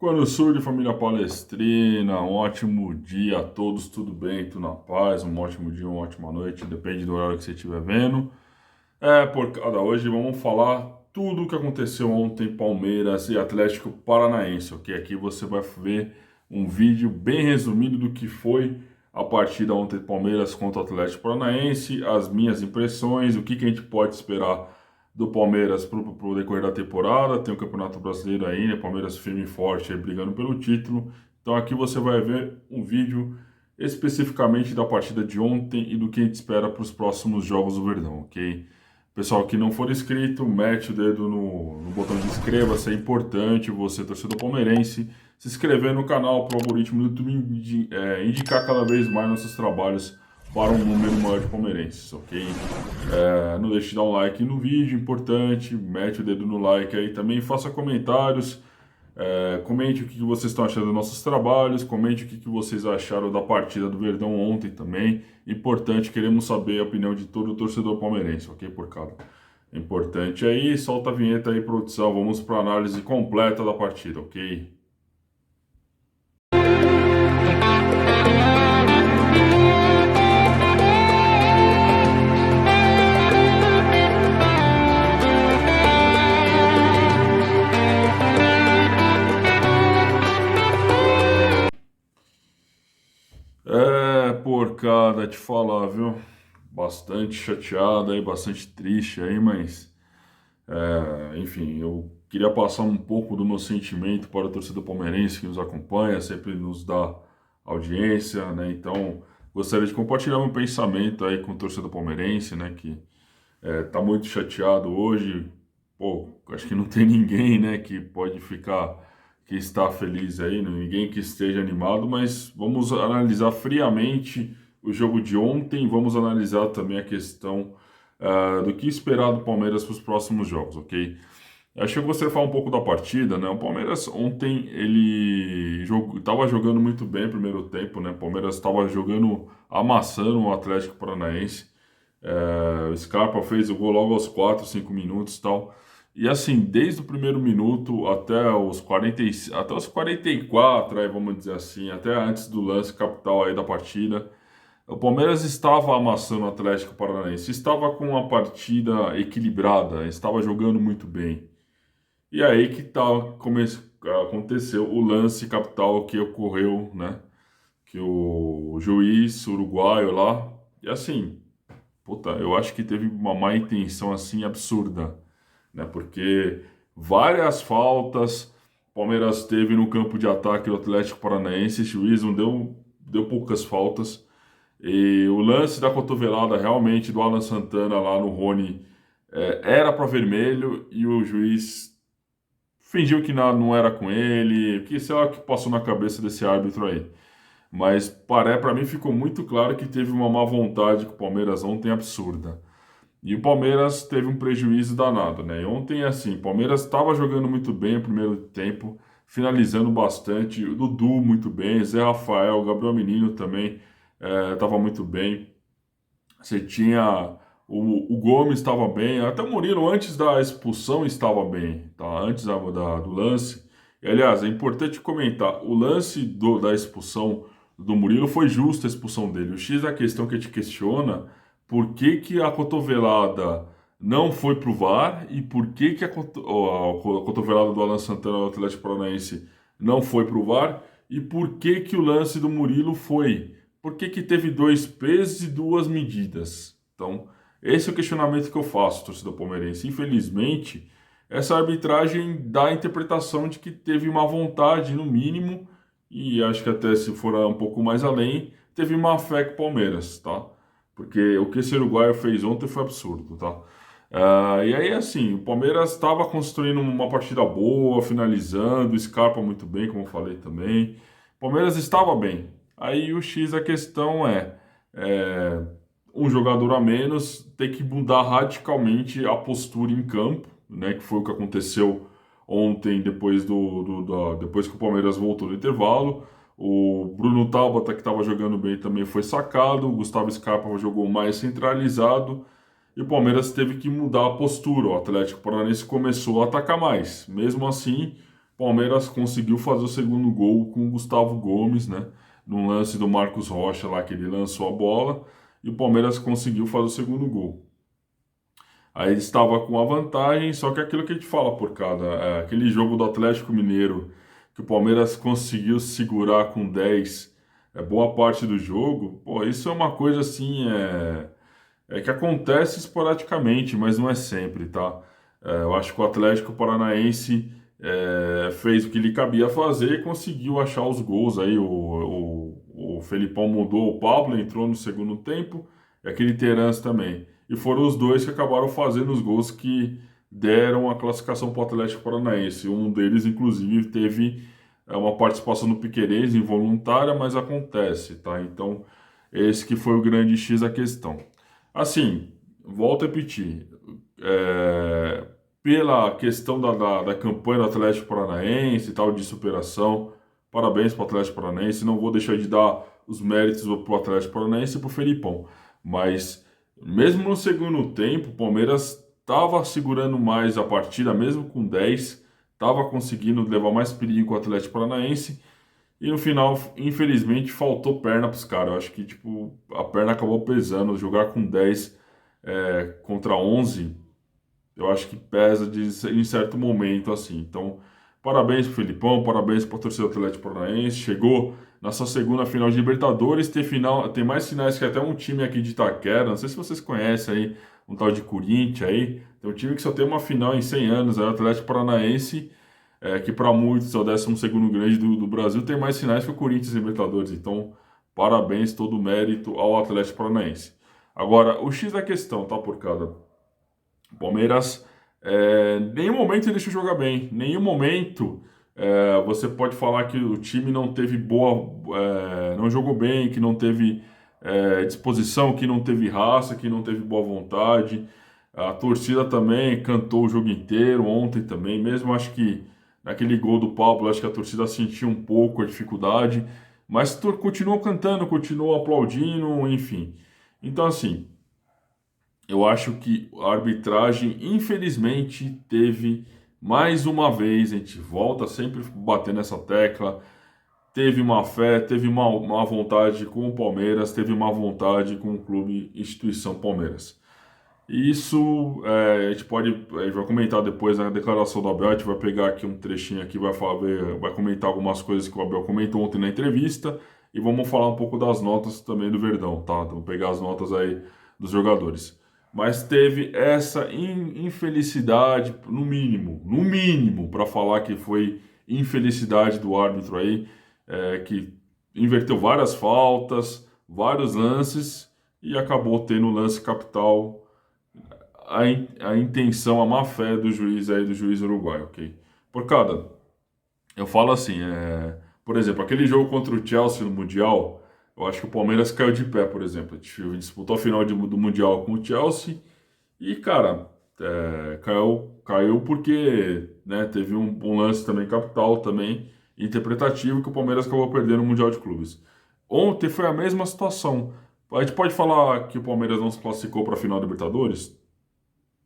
Quando surge família palestrina, um ótimo dia a todos, tudo bem, tudo na paz, um ótimo dia, uma ótima noite, depende do horário que você estiver vendo. Porcada, hoje vamos falar tudo o que aconteceu ontem, Palmeiras e Atlético Paranaense, ok? Aqui você vai ver um vídeo bem resumido do que foi a partida ontem, Palmeiras contra o Atlético Paranaense, as minhas impressões, o que a gente pode esperar do Palmeiras para o decorrer da temporada. Tem o Campeonato Brasileiro aí, né? Palmeiras firme e forte aí, brigando pelo título. Então aqui você vai ver um vídeo especificamente da partida de ontem e do que a gente espera para os próximos jogos do Verdão, ok? Pessoal que não for inscrito, mete o dedo no botão de inscreva-se, é importante você, torcedor palmeirense, se inscrever no canal para o algoritmo do YouTube indicar cada vez mais nossos trabalhos para um número maior de palmeirenses, ok? Não deixe de dar um like no vídeo, importante, mete o dedo no like aí também, faça comentários, comente o que vocês estão achando dos nossos trabalhos, comente o que vocês acharam da partida do Verdão ontem também, importante, queremos saber a opinião de todo o torcedor palmeirense, ok, porcada? Importante aí, solta a vinheta aí, produção, vamos para a análise completa da partida, ok? Porcada, te falar, viu? Bastante chateado aí, bastante triste aí, mas enfim, eu queria passar um pouco do meu sentimento para o torcedor palmeirense que nos acompanha, sempre nos dá audiência, né? Então, gostaria de compartilhar meu pensamento aí com o torcedor palmeirense, né? Que tá muito chateado hoje. Pô, acho que não tem ninguém, né, que pode ficar, que está feliz aí, né? Ninguém que esteja animado, mas vamos analisar friamente o jogo de ontem, vamos analisar também a questão do que esperar do Palmeiras para os próximos jogos, ok? Acho que eu gostaria de falar um pouco da partida, né? O Palmeiras ontem, ele estava jogando muito bem no primeiro tempo, né? O Palmeiras estava jogando, amassando o Atlético Paranaense. O Scarpa fez o gol logo aos 4, 5 minutos e tal. E assim, desde o primeiro minuto até os 44, aí, vamos dizer assim, até antes do lance capital aí da partida, o Palmeiras estava amassando o Atlético Paranaense, estava com uma partida equilibrada, estava jogando muito bem. E aí que aconteceu o lance capital que ocorreu, né? Que o juiz uruguaio lá, e assim, puta, eu acho que teve uma má intenção assim absurda, né? Porque várias faltas Palmeiras teve no campo de ataque do Atlético Paranaense, esse juiz não deu poucas faltas. E o lance da cotovelada realmente do Alan Santana lá no Rony era para vermelho e o juiz fingiu que não era com ele, que sei lá o que passou na cabeça desse árbitro aí. Mas para mim ficou muito claro que teve uma má vontade com o Palmeiras ontem absurda. E o Palmeiras teve um prejuízo danado, né? E ontem, assim, o Palmeiras estava jogando muito bem o primeiro tempo, finalizando bastante. O Dudu muito bem, Zé Rafael, o Gabriel Menino também estava muito bem. Você tinha o Gomes estava bem, até o Murilo antes da expulsão estava bem, tá? Antes do lance. E, aliás, é importante comentar, o lance da expulsão do Murilo foi justa a expulsão dele. O X da questão que a gente questiona, por que que a cotovelada não foi pro VAR e por que que a cotovelada do Alan Santana do Atlético Paranaense não foi pro VAR e por que que o lance do Murilo foi? Por que que teve dois pesos e duas medidas? Então, esse é o questionamento que eu faço, torcedor palmeirense. Infelizmente, essa arbitragem dá a interpretação de que teve má vontade, no mínimo, e acho que até se for um pouco mais além, teve má fé com o Palmeiras, tá? Porque o que esse uruguaio fez ontem foi absurdo, tá? E aí, assim, o Palmeiras estava construindo uma partida boa, finalizando, o Scarpa muito bem, como eu falei também. O Palmeiras estava bem. Aí o X da questão é um jogador a menos ter que mudar radicalmente a postura em campo, né? Que foi o que aconteceu ontem, depois que o Palmeiras voltou do intervalo. O Bruno Tabata, que estava jogando bem, também foi sacado. O Gustavo Scarpa jogou mais centralizado. E o Palmeiras teve que mudar a postura. O Atlético Paranaense começou a atacar mais. Mesmo assim, o Palmeiras conseguiu fazer o segundo gol com o Gustavo Gomes, né? Num lance do Marcos Rocha lá que ele lançou a bola e o Palmeiras conseguiu fazer o segundo gol. Aí ele estava com a vantagem, só que aquilo que a gente fala por cada, aquele jogo do Atlético Mineiro, que o Palmeiras conseguiu segurar com 10 boa parte do jogo, pô, isso é uma coisa assim, que acontece esporadicamente, mas não é sempre, tá? Eu acho que o Atlético Paranaense fez o que lhe cabia fazer e conseguiu achar os gols aí, o Felipão mudou, o Pablo entrou no segundo tempo, e aquele Terence também. E foram os dois que acabaram fazendo os gols que deram a classificação para o Atlético Paranaense. Um deles, inclusive, teve uma participação no Piquerez, involuntária, mas acontece, tá? Então, esse que foi o grande X da questão. Assim, volto a repetir, pela questão da campanha do Atlético Paranaense e tal, de superação, parabéns para o Atlético Paranaense, não vou deixar de dar os méritos para o Atlético Paranaense e para o Felipão, mas mesmo no segundo tempo, o Palmeiras estava segurando mais a partida, mesmo com 10, estava conseguindo levar mais perigo com o Atlético Paranaense. E no final, infelizmente, faltou perna para os caras. Eu acho que tipo, a perna acabou pesando. Jogar com 10 contra 11, eu acho que pesa em certo momento assim. Então, parabéns para o Felipão, parabéns para a torcida do Atlético Paranaense. Chegou na sua segunda final de Libertadores. Tem mais finais que até um time aqui de Itaquera. Não sei se vocês conhecem aí, um tal de Corinthians aí. Tem um time que só tem uma final em 100 anos, é o Atlético Paranaense, que para muitos é o 12º grande do Brasil, tem mais finais que o Corinthians e Libertadores. Então, parabéns, todo o mérito ao Atlético Paranaense. Agora, o X da questão, tá, por cada. O Palmeiras, nenhum momento ele deixou jogar bem, nenhum momento você pode falar que o time não teve não jogou bem, que não teve disposição, que não teve raça, que não teve boa vontade. A torcida também cantou o jogo inteiro, ontem também, mesmo acho que naquele gol do Pablo, acho que a torcida sentiu um pouco a dificuldade, mas continuou cantando, continuou aplaudindo, enfim. Então, assim, eu acho que a arbitragem, infelizmente, teve mais uma vez, a gente volta sempre batendo nessa tecla, teve uma fé, teve uma vontade com o Palmeiras, teve uma vontade com o clube instituição Palmeiras. E isso a gente vai comentar depois na declaração do Abel, a gente vai pegar aqui um trechinho aqui, vai comentar algumas coisas que o Abel comentou ontem na entrevista e vamos falar um pouco das notas também do Verdão, tá? Então, vou pegar as notas aí dos jogadores. Mas teve essa infelicidade, no mínimo, para falar que foi infelicidade do árbitro aí, que inverteu várias faltas, vários lances e acabou tendo o lance capital, a intenção, a má fé do juiz aí, do juiz uruguaio, ok? Por cada, eu falo assim, por exemplo, aquele jogo contra o Chelsea no Mundial, eu acho que o Palmeiras caiu de pé, por exemplo. A gente disputou a final do Mundial com o Chelsea e, cara, caiu porque, né, teve um lance também capital, também interpretativo, que o Palmeiras acabou perdendo no Mundial de Clubes. Ontem foi a mesma situação. A gente pode falar que o Palmeiras não se classificou para a final da Libertadores?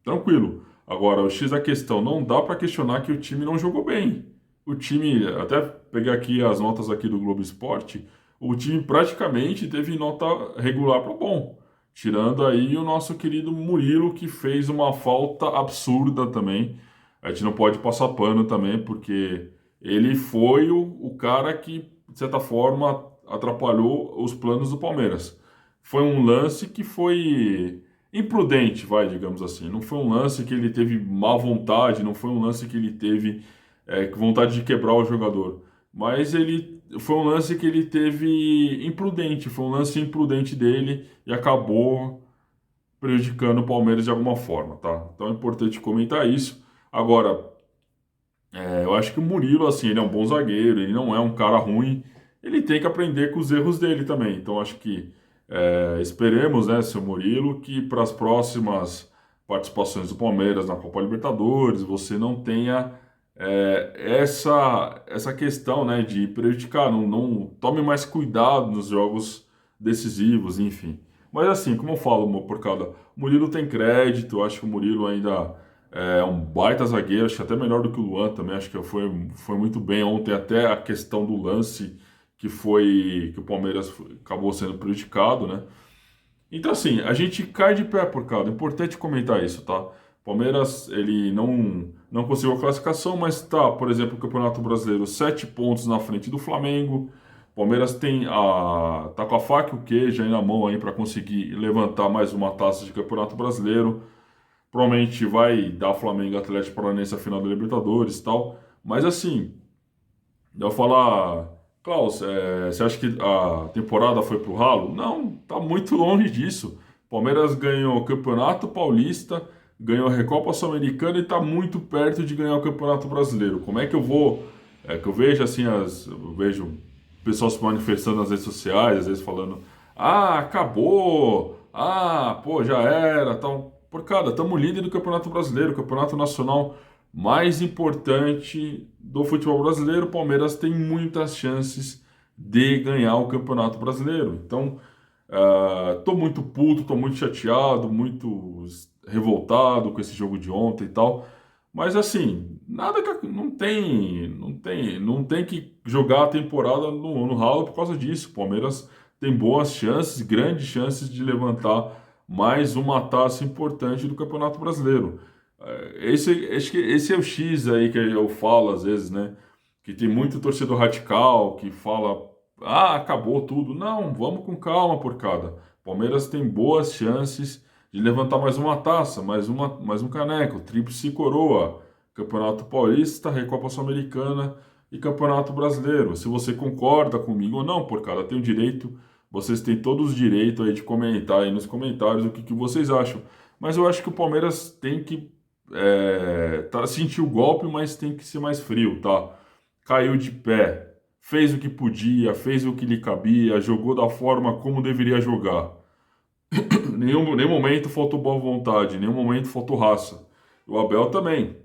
Tranquilo. Agora, o X da questão, não dá para questionar que o time não jogou bem. O time, até pegar aqui as notas aqui do Globo Esporte, o time praticamente teve nota regular para bom. Tirando aí o nosso querido Murilo, que fez uma falta absurda também. A gente não pode passar pano também, porque ele foi o cara que, de certa forma, atrapalhou os planos do Palmeiras. Foi um lance que foi imprudente, vai, digamos assim. Não foi um lance que ele teve má vontade, não foi um lance que ele teve vontade de quebrar o jogador. Mas ele foi um lance que ele teve imprudente, foi um lance imprudente dele e acabou prejudicando o Palmeiras de alguma forma, tá? Então é importante comentar isso. Agora, eu acho que o Murilo, assim, ele é um bom zagueiro, ele não é um cara ruim, ele tem que aprender com os erros dele também. Então acho que esperemos, né, seu Murilo, que para as próximas participações do Palmeiras na Copa Libertadores você não tenha essa questão, né, de prejudicar, não tome mais cuidado nos jogos decisivos, enfim. Mas assim, como eu falo, por causa, o Murilo tem crédito, eu acho que o Murilo ainda É um baita zagueiro, acho que até melhor do que o Luan também, acho que foi muito bem ontem, até a questão do lance que o Palmeiras acabou sendo prejudicado, né? Então, assim, a gente cai de pé por causa. É importante comentar isso, tá? Palmeiras, ele não conseguiu a classificação, mas tá, por exemplo, o Campeonato Brasileiro, 7 pontos na frente do Flamengo. Palmeiras tá com a faca e o queijo aí na mão aí para conseguir levantar mais uma taça de Campeonato Brasileiro. Provavelmente vai dar Flamengo e Atlético Paranaense a final da Libertadores e tal. Mas assim, eu falar, Klaus, você acha que a temporada foi pro ralo? Não, tá muito longe disso. Palmeiras ganhou o Campeonato Paulista, ganhou a Recopa Sul-Americana e tá muito perto de ganhar o Campeonato Brasileiro. Como é que eu vou? É que eu vejo assim, eu vejo o pessoal se manifestando nas redes sociais, às vezes falando, acabou, pô, já era, tal. Porcada, estamos líder do Campeonato Brasileiro, Campeonato Nacional mais importante do futebol brasileiro. O Palmeiras tem muitas chances de ganhar o Campeonato Brasileiro. Então, tô muito puto, tô muito chateado, muito revoltado com esse jogo de ontem e tal. Mas assim, nada que não tem que jogar a temporada no ralo por causa disso. O Palmeiras tem boas chances, grandes chances de levantar mais uma taça importante do Campeonato Brasileiro. Acho que esse é o X aí que eu falo às vezes, né? Que tem muito torcedor radical que fala, acabou tudo. Não, vamos com calma, porcada. Palmeiras tem boas chances de levantar mais uma taça, mais um caneco, tríplice coroa, Campeonato Paulista, Recopa Sul-Americana e Campeonato Brasileiro. Se você concorda comigo ou não, porcada, tem o direito, vocês têm todos os direitos aí de comentar aí nos comentários o que vocês acham. Mas eu acho que o Palmeiras tem que sentiu o golpe, mas tem que ser mais frio, tá? Caiu de pé, fez o que podia, fez o que lhe cabia, jogou da forma como deveria jogar. Nenhum momento faltou boa vontade, nenhum momento faltou raça. O Abel também,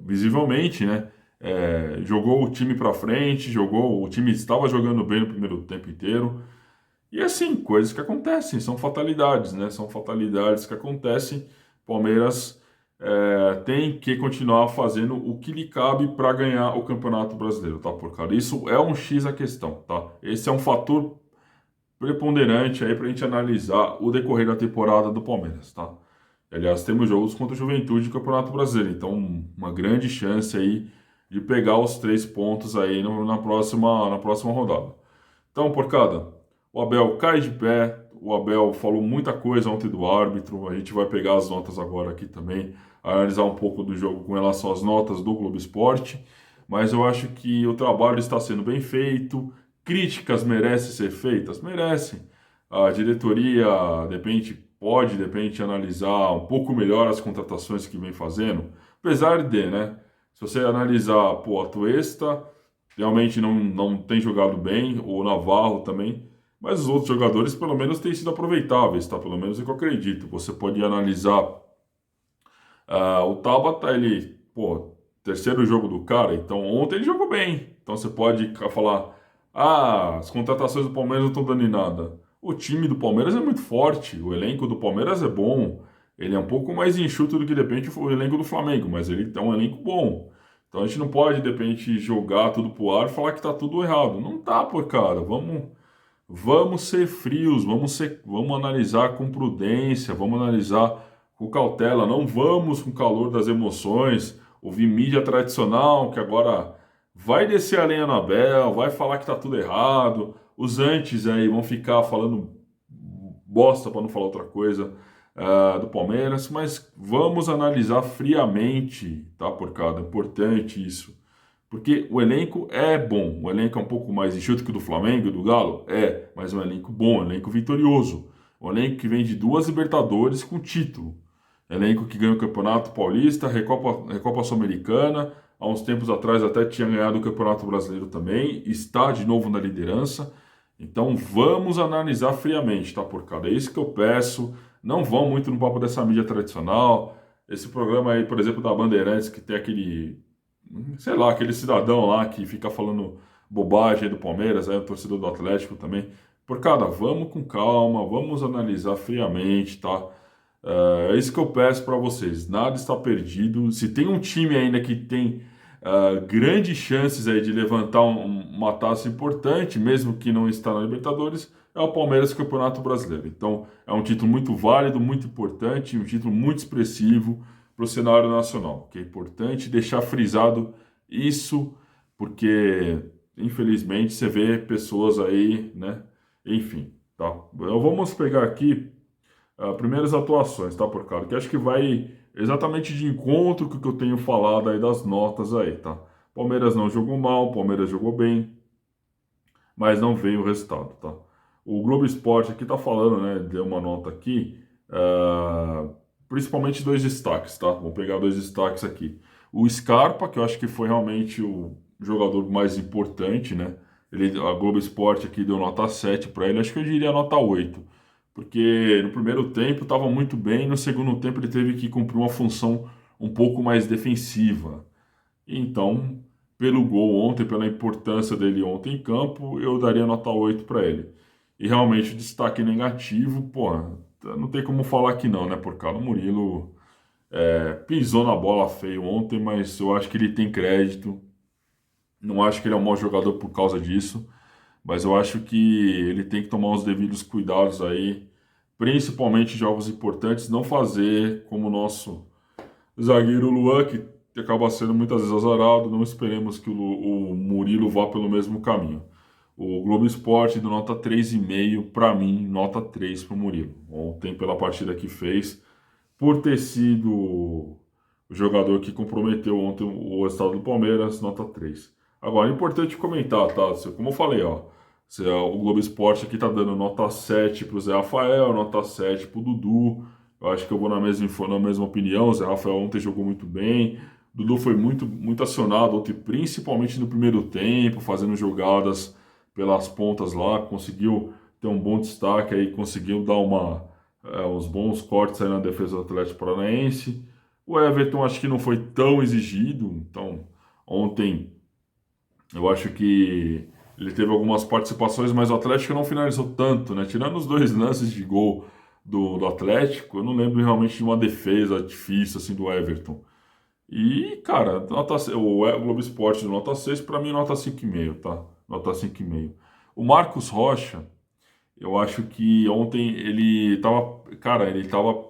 visivelmente, né? Jogou o time pra frente, o time estava jogando bem no primeiro tempo inteiro. E assim, coisas que acontecem, são fatalidades, né? São fatalidades que acontecem. Palmeiras tem que continuar fazendo o que lhe cabe para ganhar o Campeonato Brasileiro, tá, porcaria? Isso é um X a questão, tá? Esse é um fator preponderante aí para a gente analisar o decorrer da temporada do Palmeiras, tá? Aliás, temos jogos contra o Juventude do Campeonato Brasileiro, então uma grande chance aí de pegar os 3 pontos aí na próxima rodada. Então, porcada, o Abel cai de pé, o Abel falou muita coisa ontem do árbitro, a gente vai pegar as notas agora aqui também, analisar um pouco do jogo com relação às notas do Globo Esporte, mas eu acho que o trabalho está sendo bem feito, críticas merecem ser feitas? Merecem. A diretoria, de repente, analisar um pouco melhor as contratações que vem fazendo, apesar de, né, se você analisar, pô, a Tuesta realmente não tem jogado bem, o Navarro também, mas os outros jogadores pelo menos têm sido aproveitáveis, tá? Pelo menos é o que eu acredito. Você pode analisar o Tabata, ele, pô, terceiro jogo do cara, então ontem ele jogou bem. Então você pode falar, as contratações do Palmeiras não estão dando em nada. O time do Palmeiras é muito forte, o elenco do Palmeiras é bom. Ele é um pouco mais enxuto do que de repente o elenco do Flamengo, mas ele é um elenco bom. Então a gente não pode de repente jogar tudo pro ar e falar que tá tudo errado. Não tá, pô, cara. Vamos ser frios, vamos analisar com prudência, vamos analisar com cautela, não vamos com o calor das emoções, ouvir mídia tradicional que agora vai descer a lenha na Abel, vai falar que tá tudo errado, os antes aí vão ficar falando bosta para não falar outra coisa do Palmeiras, mas vamos analisar friamente, tá, porcada? É importante isso. Porque o elenco é bom, o elenco é um pouco mais enxuto que o do Flamengo e do Galo, mas é um elenco bom, um elenco vitorioso. Um elenco que vem de 2 Libertadores com título. Elenco que ganhou o Campeonato Paulista, Recopa Sul-Americana, há uns tempos atrás até tinha ganhado o Campeonato Brasileiro também, está de novo na liderança. Então vamos analisar friamente, tá, porcada? É isso que eu peço. Não vão muito no papo dessa mídia tradicional. Esse programa aí, por exemplo, da Bandeirantes, que tem aquele, sei lá, aquele cidadão lá que fica falando bobagem do Palmeiras, aí o torcedor do Atlético também. Porcada, vamos com calma, vamos analisar friamente, tá? É isso que eu peço para vocês. Nada está perdido. Se tem um time ainda que tem grandes chances aí de levantar uma taça importante, mesmo que não está na Libertadores, é o Palmeiras Campeonato Brasileiro. Então, é um título muito válido, muito importante, um título muito expressivo para o cenário nacional. Que é importante deixar frisado isso, porque infelizmente você vê pessoas aí, né? Enfim, tá? Vamos pegar aqui primeiras atuações, tá, Porcaro? Que acho que vai exatamente de encontro com o que eu tenho falado aí das notas aí, tá? Palmeiras não jogou mal, Palmeiras jogou bem, mas não veio o resultado, tá? O Globo Esporte aqui tá falando, né? Deu uma nota aqui, principalmente dois destaques, tá? Vou pegar dois destaques aqui. O Scarpa, que eu acho que foi realmente o jogador mais importante, né? A Globo Esporte aqui deu nota 7 para ele, acho que eu diria nota 8, porque no primeiro tempo estava muito bem, no segundo tempo ele teve que cumprir uma função um pouco mais defensiva. Então, pelo gol ontem, pela importância dele ontem em campo, eu daria nota 8 para ele. E realmente o destaque negativo, pô, não tem como falar que não, né, por causa do Murilo pisou na bola feio ontem, mas eu acho que ele tem crédito. Não acho que ele é um mau jogador por causa disso, mas eu acho que ele tem que tomar os devidos cuidados aí, principalmente em jogos importantes, não fazer como o nosso zagueiro Luan, que acaba sendo muitas vezes azarado. Não esperemos que o Murilo vá pelo mesmo caminho. O Globo Esporte deu nota 3,5, para mim, nota 3 para o Murilo. Ontem, pela partida que fez, por ter sido o jogador que comprometeu ontem o resultado do Palmeiras, nota 3. Agora, é importante comentar, tá? Como eu falei, ó, o Globo Esporte aqui tá dando nota 7 pro Zé Rafael, nota 7 pro Dudu. Eu acho que eu vou na mesma opinião. O Zé Rafael ontem jogou muito bem. O Dudu foi muito acionado ontem, principalmente no primeiro tempo, fazendo jogadas pelas pontas lá, conseguiu ter um bom destaque aí, conseguiu dar uns bons cortes aí na defesa do Atlético Paranaense. O Everton acho que não foi tão exigido, então ontem eu acho que ele teve algumas participações, mas o Atlético não finalizou tanto, né? Tirando os dois lances de gol do Atlético, eu não lembro realmente de uma defesa difícil assim do Everton. E, cara, o Globo Esporte do nota 6, para mim nota 5,5, tá? Nota 5,5. O Marcos Rocha, eu acho que ontem ele tava, cara, ele tava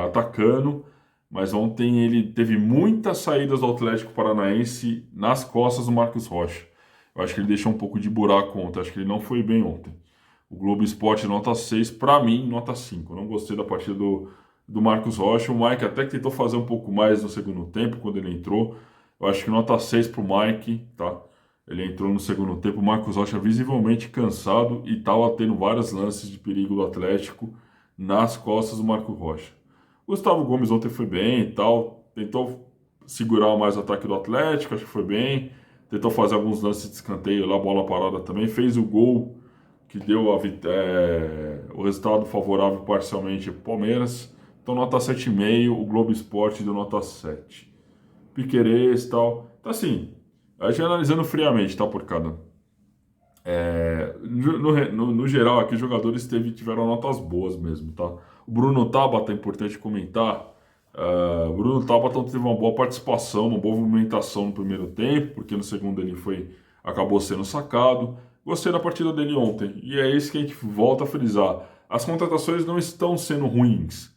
atacando, mas ontem ele teve muitas saídas do Atlético Paranaense nas costas do Marcos Rocha. Eu acho que ele deixou um pouco de buraco ontem, acho que ele não foi bem ontem. O Globo Esporte nota 6, para mim nota 5. Eu não gostei da partida do Marcos Rocha. O Mike até que tentou fazer um pouco mais no segundo tempo, quando ele entrou. Eu acho que nota 6 pro Mike, tá? Ele entrou no segundo tempo, o Marcos Rocha visivelmente cansado e estava tendo vários lances de perigo do Atlético nas costas do Marcos Rocha. Gustavo Gomes ontem foi bem e tal, tentou segurar mais o ataque do Atlético, acho que foi bem, tentou fazer alguns lances de escanteio lá, bola parada também, fez o gol que deu o resultado favorável parcialmente para o Palmeiras. Então nota 7,5, o Globo Esporte deu nota 7. Piquerez e tal. Então assim, a gente analisando friamente, tá, por cada. No geral, aqui os jogadores tiveram notas boas mesmo, tá? O Bruno Tabata, é importante comentar. O Bruno Tabata teve uma boa participação, uma boa movimentação no primeiro tempo, porque no segundo ele acabou sendo sacado. Gostei da partida dele ontem, e é isso que a gente volta a frisar. As contratações não estão sendo ruins.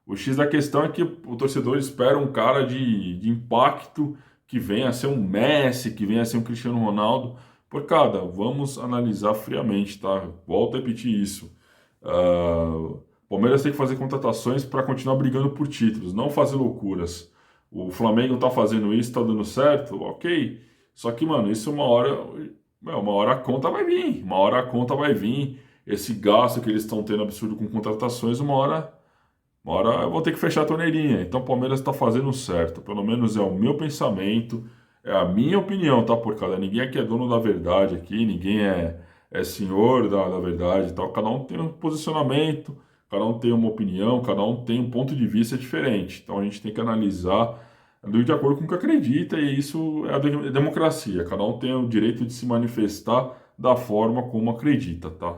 O X da questão é que o torcedor espera um cara de impacto que venha a ser um Messi, que venha a ser um Cristiano Ronaldo. Por cada, vamos analisar friamente, tá? Volto a repetir isso. O Palmeiras tem que fazer contratações para continuar brigando por títulos, não fazer loucuras. O Flamengo tá fazendo isso, tá dando certo, ok. Só que, mano, isso uma hora a conta vai vir. Uma hora a conta vai vir. Esse gasto que eles estão tendo absurdo com contratações, uma hora eu vou ter que fechar a torneirinha. Então o Palmeiras está fazendo certo. Pelo menos é o meu pensamento, é a minha opinião, tá, porcada? Ninguém aqui é dono da verdade aqui, ninguém é senhor da verdade e tal. Cada um tem um posicionamento, cada um tem uma opinião, cada um tem um ponto de vista diferente. Então a gente tem que analisar de acordo com o que acredita, e isso é a democracia. Cada um tem o direito de se manifestar da forma como acredita, tá?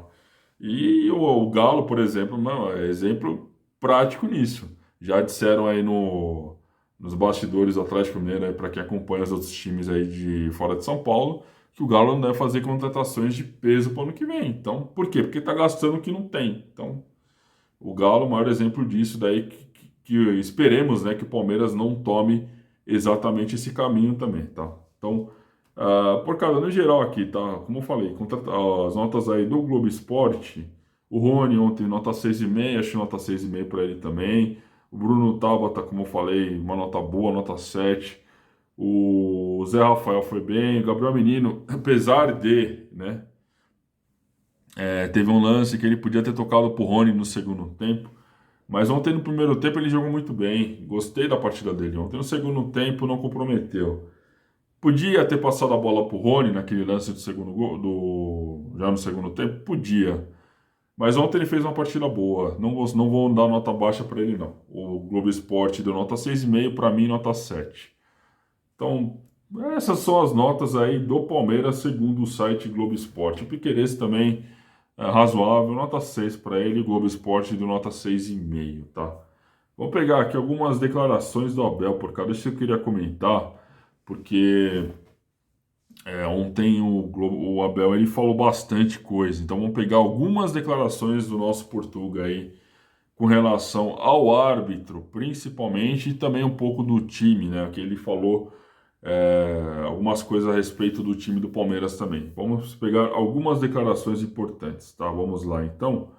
E o Galo, por exemplo, não, é exemplo prático nisso. Já disseram aí nos bastidores do Atlético Mineiro, aí, para quem acompanha os outros times aí de fora de São Paulo, que o Galo não deve fazer contratações de peso para o ano que vem. Então, por quê? Porque está gastando o que não tem. Então, o Galo, o maior exemplo disso daí, que esperemos, né, que o Palmeiras não tome exatamente esse caminho também, tá? Então, por causa no geral aqui, tá? Como eu falei, as notas aí do Globo Esporte, o Rony ontem nota 6,5, achei nota 6,5 para ele também. O Bruno Tabata, como eu falei, uma nota boa, nota 7. O Zé Rafael foi bem, o Gabriel Menino, apesar de, né, teve um lance que ele podia ter tocado pro Rony no segundo tempo, mas ontem no primeiro tempo ele jogou muito bem, gostei da partida dele. Ontem no segundo tempo não comprometeu. Podia ter passado a bola pro Rony naquele lance do segundo gol, já no segundo tempo, podia. Mas ontem ele fez uma partida boa. Não vou dar nota baixa para ele, não. O Globo Esporte deu nota 6,5, para mim nota 7. Então, essas são as notas aí do Palmeiras, segundo o site Globo Esporte. O Piquerez também é razoável, nota 6 para ele. O Globo Esporte deu nota 6,5, tá? Vamos pegar aqui algumas declarações do Abel, por causa disso eu queria comentar, porque ontem o Abel ele falou bastante coisa. Então vamos pegar algumas declarações do nosso Portuga aí com relação ao árbitro, principalmente, e também um pouco do time, né? Que ele falou algumas coisas a respeito do time do Palmeiras também. Vamos pegar algumas declarações importantes, tá? Vamos lá, então.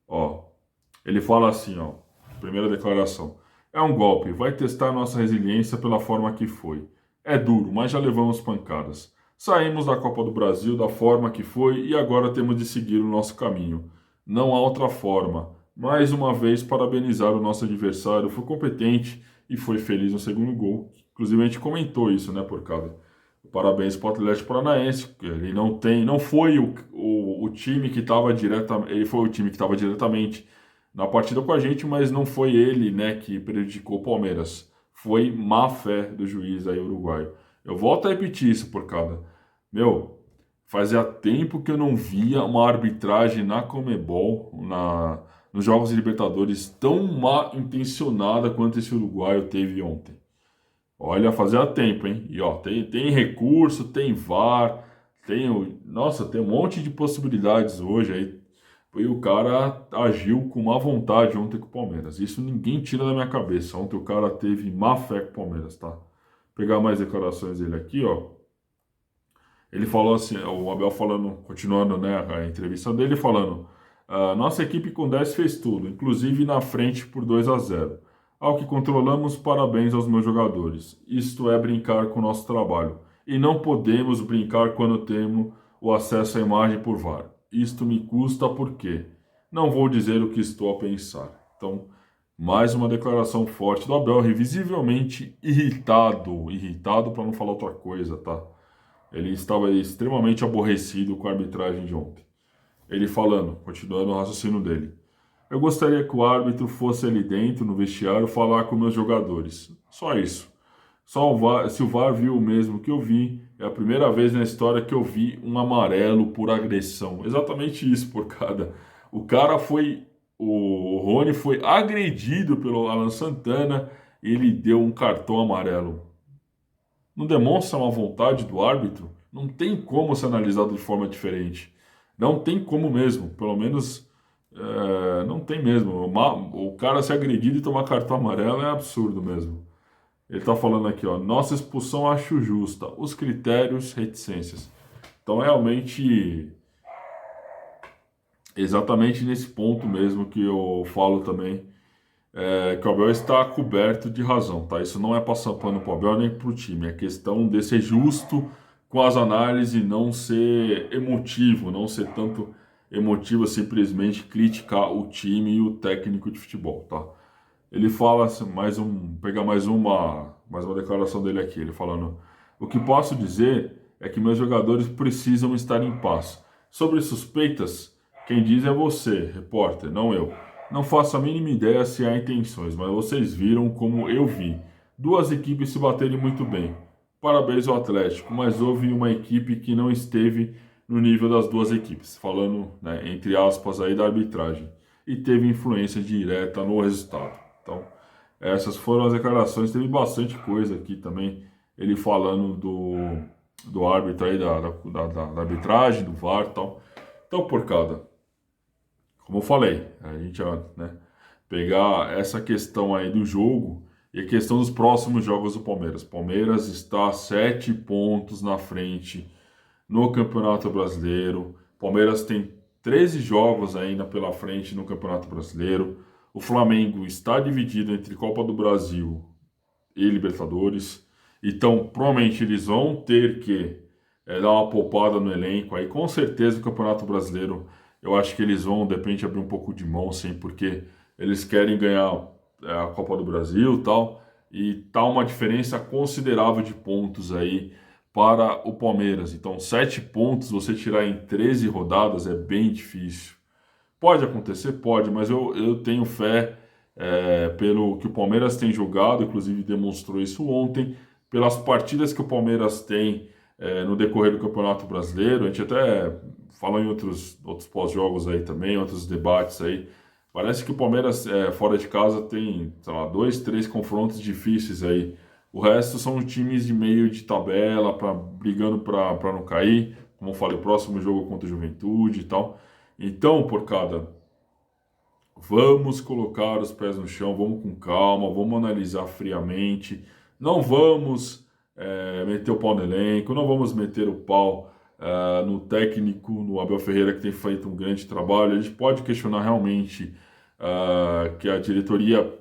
Ó, ele fala assim, ó, primeira declaração. É um golpe, vai testar nossa resiliência pela forma que foi. É duro, mas já levamos pancadas. Saímos da Copa do Brasil da forma que foi e agora temos de seguir o nosso caminho. Não há outra forma. Mais uma vez, parabenizar o nosso adversário, foi competente e foi feliz no segundo gol. Inclusive a gente comentou isso, né, Porcada? Parabéns para o Atlético Paranaense. Ele não foi o time que estava diretamente, ele foi o time que estava diretamente na partida com a gente, mas não foi ele, né, que prejudicou o Palmeiras. Foi má fé do juiz aí uruguaio. Eu volto a repetir isso, Porcada. Meu, fazia tempo que eu não via uma arbitragem na Conmebol, nos Jogos de Libertadores, tão mal intencionada quanto esse uruguaio teve ontem. Olha, fazia tempo, hein? E ó, tem recurso, tem VAR, nossa, tem um monte de possibilidades hoje aí. E o cara agiu com má vontade ontem com o Palmeiras. Isso ninguém tira da minha cabeça. Ontem o cara teve má fé com o Palmeiras, tá? Vou pegar mais declarações dele aqui, ó. Ele falou assim, o Abel falando, continuando, né, a entrevista dele, falando: nossa equipe com 10 fez tudo, inclusive na frente por 2-0. Ao que controlamos, parabéns aos meus jogadores. Isto é brincar com o nosso trabalho. E não podemos brincar quando temos o acesso à imagem por VAR. Isto me custa porque não vou dizer o que estou a pensar. Então, mais uma declaração forte do Abel, visivelmente irritado para não falar outra coisa, tá? Ele estava extremamente aborrecido com a arbitragem de ontem. Ele falando, continuando o raciocínio dele: eu gostaria que o árbitro fosse ali dentro, no vestiário, falar com meus jogadores. Só isso. Só se o VAR viu o mesmo que eu vi, é a primeira vez na história que eu vi um amarelo por agressão. Exatamente isso, Porcada. O cara foi. O Rony foi agredido pelo Alan Santana e ele deu um cartão amarelo. Não demonstra uma vontade do árbitro? Não tem como ser analisado de forma diferente. Não tem como mesmo. Pelo menos não tem mesmo. O cara ser agredido e tomar cartão amarelo é absurdo mesmo. Ele está falando aqui, ó. Nossa expulsão acho justa. Os critérios, reticências. Então, realmente, exatamente nesse ponto mesmo que eu falo também, que o Abel está coberto de razão, tá? Isso não é passar pano para o Abel nem para o time. É questão de ser justo com as análises e não ser emotivo, não ser tanto emotivo, simplesmente criticar o time e o técnico de futebol, tá? Ele fala assim, pegar mais uma declaração dele aqui, ele falando: o que posso dizer é que meus jogadores precisam estar em paz. Sobre suspeitas, quem diz é você, repórter, não eu. Não faço a mínima ideia se há intenções, mas vocês viram como eu vi. Duas equipes se baterem muito bem. Parabéns ao Atlético, mas houve uma equipe que não esteve no nível das duas equipes. Falando, né, entre aspas, aí da arbitragem. e teve influência direta no resultado. Então, essas foram as declarações. Teve bastante coisa aqui também, ele falando do árbitro aí, da arbitragem, do VAR e tal. Então, Porcada, como eu falei, a gente, né, pegar essa questão aí do jogo e a questão dos próximos jogos do Palmeiras. Palmeiras está 7 pontos na frente no Campeonato Brasileiro. Palmeiras tem 13 jogos ainda pela frente no Campeonato Brasileiro. O Flamengo está dividido entre Copa do Brasil e Libertadores. Então, provavelmente eles vão ter que dar uma poupada no elenco. Aí, com certeza, o Campeonato Brasileiro, eu acho que eles vão, de repente, abrir um pouco de mão, sim, porque eles querem ganhar a Copa do Brasil e tal. E tá uma diferença considerável de pontos aí para o Palmeiras. Então, 7 pontos você tirar em 13 rodadas é bem difícil. Pode acontecer? Pode, mas eu tenho fé pelo que o Palmeiras tem jogado, inclusive demonstrou isso ontem, pelas partidas que o Palmeiras tem no decorrer do Campeonato Brasileiro. A gente até falou em outros pós-jogos aí também, outros debates aí. Parece que o Palmeiras fora de casa tem, sei lá, 2, 3 confrontos difíceis aí. O resto são times de meio de tabela, brigando para não cair. Como eu falei, o próximo jogo contra o Juventude e tal. Então, Porcada, vamos colocar os pés no chão, vamos com calma, vamos analisar friamente. Não vamos meter o pau no elenco, não vamos meter o pau no técnico, no Abel Ferreira, que tem feito um grande trabalho. A gente pode questionar realmente que a diretoria,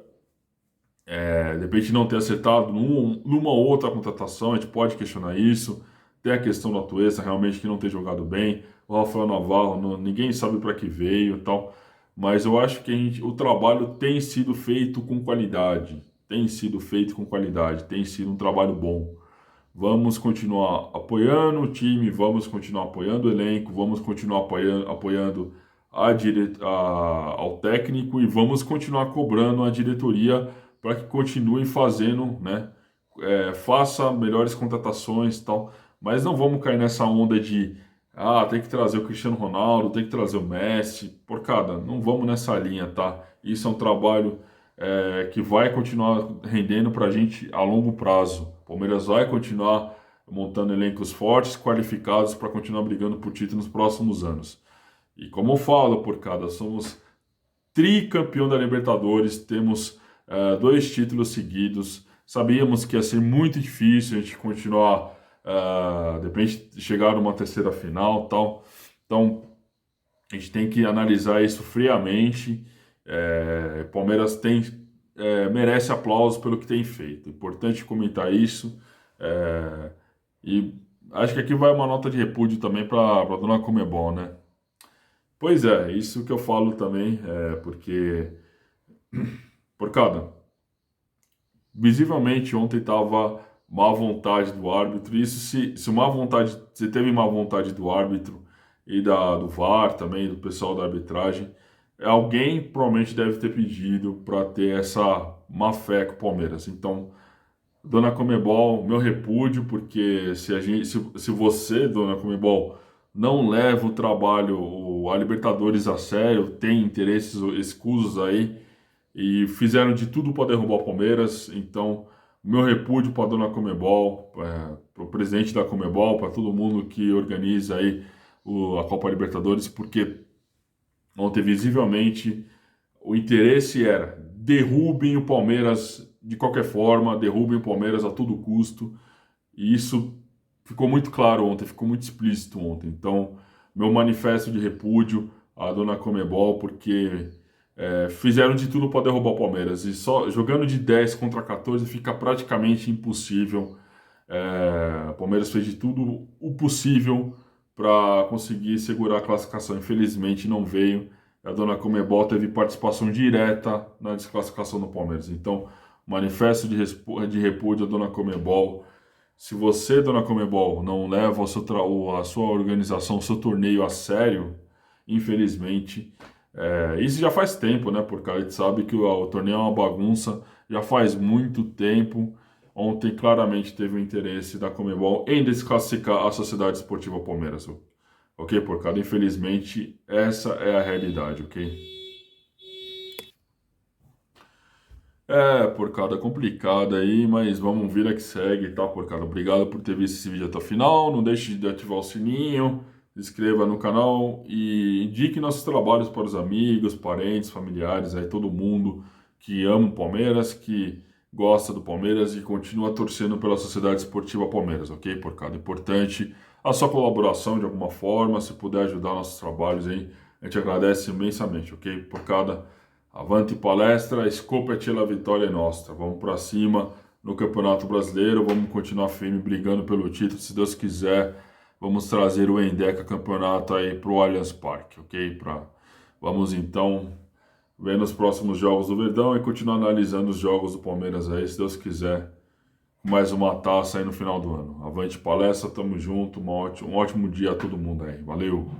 de repente, não ter acertado numa outra contratação, a gente pode questionar isso. Tem a questão da Atuesta, realmente, que não tem jogado bem. O Rafael Navarro, ninguém sabe para que veio e tal. Mas eu acho que o trabalho tem sido feito com qualidade. Tem sido feito com qualidade. Tem sido um trabalho bom. Vamos continuar apoiando o time, vamos continuar apoiando o elenco, vamos continuar apoiando ao técnico e vamos continuar cobrando a diretoria para que continue fazendo, né? Faça melhores contratações e tal, mas não vamos cair nessa onda de tem que trazer o Cristiano Ronaldo, tem que trazer o Messi, porcada, não vamos nessa linha, tá? Isso é um trabalho que vai continuar rendendo para a gente a longo prazo. O Palmeiras vai continuar montando elencos fortes, qualificados para continuar brigando por título nos próximos anos. E como eu falo, porcada, somos tricampeão da Libertadores, temos 2 títulos seguidos. Sabíamos que ia ser muito difícil a gente continuar, de repente, chegar numa terceira final, tal. Então, a gente tem que analisar isso friamente. Palmeiras merece aplausos pelo que tem feito. Importante comentar isso. E acho que aqui vai uma nota de repúdio também para a dona Comebol, né? Pois é, isso que eu falo também, porque, porcada, visivelmente ontem estava má vontade do árbitro. Isso se teve má vontade do árbitro e do VAR também, do pessoal da arbitragem, alguém provavelmente deve ter pedido para ter essa má fé com o Palmeiras. Então, dona Comebol, meu repúdio, porque se você, dona Comebol, não leva o trabalho, a Libertadores a sério, tem interesses escusos aí, e fizeram de tudo para derrubar o Palmeiras. Então, meu repúdio para a dona Comebol, para o presidente da Comebol, para todo mundo que organiza aí a Copa Libertadores, porque ontem, visivelmente, o interesse era derrubem o Palmeiras de qualquer forma, derrubem o Palmeiras a todo custo. E isso ficou muito claro ontem, ficou muito explícito ontem. Então, meu manifesto de repúdio à dona Comebol, porque fizeram de tudo para derrubar o Palmeiras. E só jogando de 10 contra 14 fica praticamente impossível. O Palmeiras fez de tudo o possível para conseguir segurar a classificação. Infelizmente não veio. A dona Comebol teve participação direta na desclassificação do Palmeiras. Então, manifesto de repúdio à dona Comebol. Se você, dona Comebol, não leva a sua organização, o seu torneio a sério, infelizmente, isso já faz tempo, né? Porque a gente sabe que o torneio é uma bagunça, já faz muito tempo. Ontem, claramente, teve o interesse da Comebol em desclassificar a Sociedade Esportiva Palmeiras. Ok, porcada? Infelizmente, essa é a realidade, ok? Porcada complicada aí, mas vamos vida que segue, tá, porcada? Obrigado por ter visto esse vídeo até o final. Não deixe de ativar o sininho, se inscreva no canal e indique nossos trabalhos para os amigos, parentes, familiares, aí todo mundo que ama o Palmeiras, que gosta do Palmeiras e continua torcendo pela Sociedade Esportiva Palmeiras, ok, porcada? Importante a sua colaboração de alguma forma, se puder ajudar nossos trabalhos aí, a gente agradece imensamente, ok, porcada? Avante palestra, scopa la vitória é nossa. Vamos para cima no Campeonato Brasileiro, vamos continuar firme brigando pelo título, se Deus quiser. Vamos trazer o Endeca Campeonato aí para o Allianz Parque, ok? Vamos então ver nos próximos jogos do Verdão e continuar analisando os jogos do Palmeiras aí, se Deus quiser. Mais uma taça aí no final do ano. Avante palestra, tamo junto, um ótimo dia a todo mundo aí. Valeu!